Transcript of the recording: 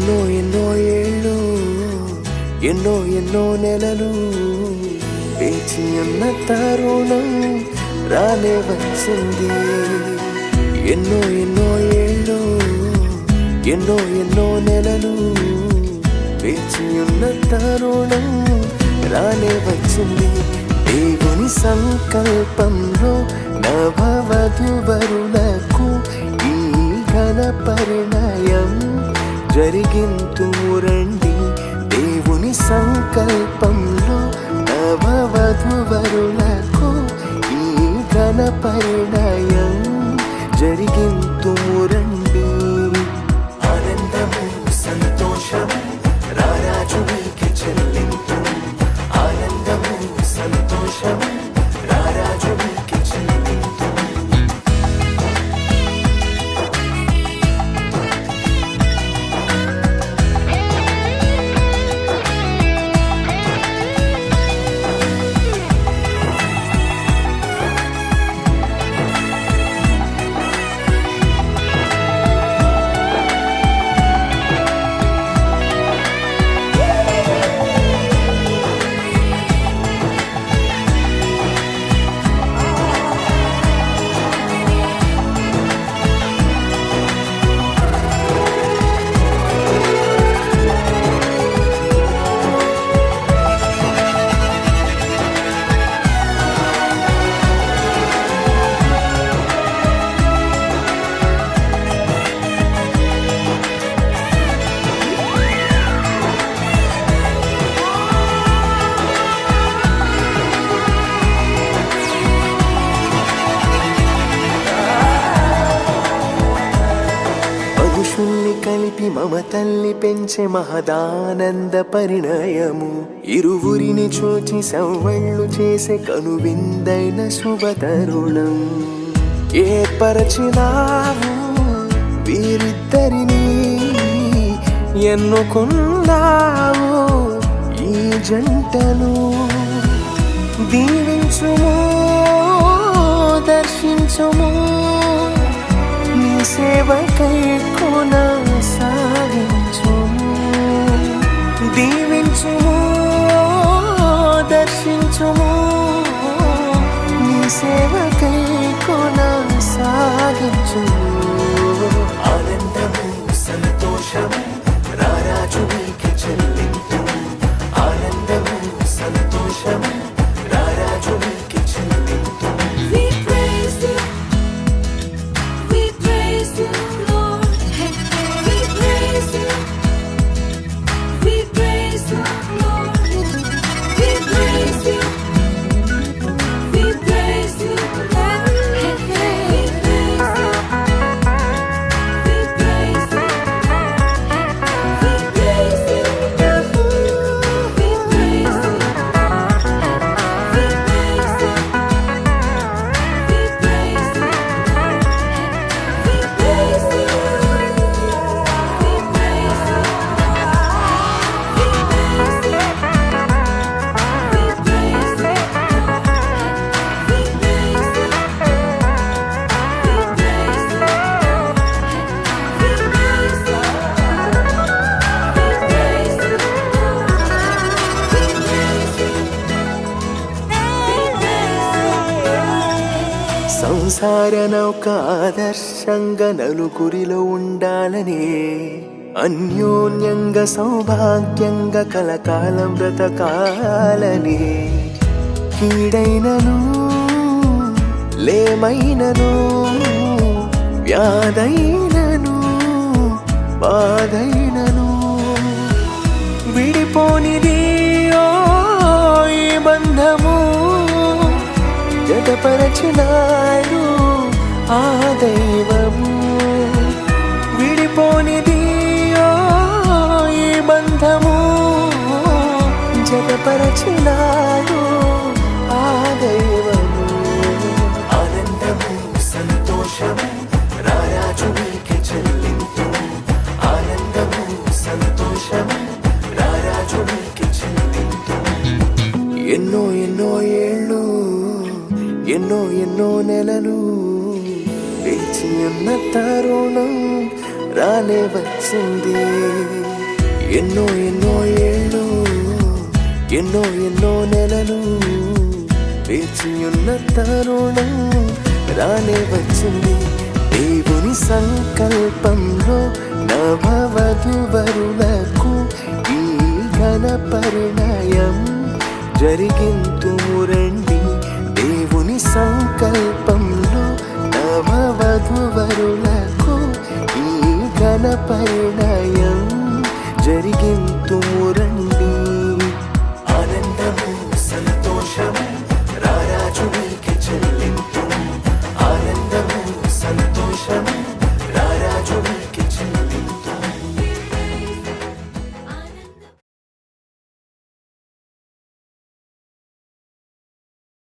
ఎన్నో ఎన్నో ఏళ్ళు ఎన్నో ఎన్నో నెలలు వేచి ఉన్న తరుణం రానే వచ్చింది. ఎన్నో ఎన్నో ఏళ్ళు ఎన్నో ఎన్నో నెలలు వేచి ఉన్న తరుణం రానే వచ్చింది. దేవుని సంకల్పంలో నవవధువరులకు ఈ ఘన పరిణయం జరిగింతురండి. దేవుని సంకల్పంలో నవవధువరులకు ఈ ఘన పరిణయం జరిగింతురండి. ఆనందము సంతోషము రారాజు నీకే చెల్లింతు. ఆనందము సంతోషము రారాజు నీకే చెల్లింతు. పురుషుల్ని కలిపి మమ తల్లి పెంచే మహదానంద పరిణయము. ఇరువురిని చూచి సవ్వళ్ళు చేసే కనువిందైన శుభతరుణం. ఏర్పరచినావు వీరిద్దరిని, ఎన్నుకున్నావు ఈ జంటను. దీవించుము దర్శించుము, నీ సేవకై కొనసాగించుము. దీవించుము దర్శించుము, నీ సేవకై కొనసాగించుము. ఆనందము సంతోషము రారాజు నీకే చెల్లింతు. ఆనందము సంతోషము రారాజు నీకే చెల్లింతు. సంసార నౌక ఆదర్శంగా నలుగురిలో ఉండాలనే, అన్యోన్యంగా సౌభాగ్యంగా కలకాలం బ్రతకాలనే. కీడైనను లేమైనను, వ్యాధైనను బాధైనను, విడిపోనిది ఓ ఈ బంధము. జతపరచినాడు ఆ దైవము. విడిపోనిది ఓ ఈ బంధము. జతపరచినాడు ఆ దైవము. ఆనందము సంతోషము రారాజు నీకే చెల్లింతు. ఆనందము సంతోషము రారాజు నీకే చెల్లింతు. ఎన్నో ఎన్నో ఏళ్ళు ఎన్నో ఎన్నో నెలలు వేచి ఉన్న తరుణం రానే వచ్చింది. ఎన్నో ఎన్నో ఏళ్ళు ఎన్నో ఎన్నో నెలలు వేచియున్న తరుణం రానే వచ్చింది. దేవుని సంకల్పంలో నవవధువరులకు ఈ ఘన పరిణయం జరిగింతుము రండి. దేవుని సంకల్పం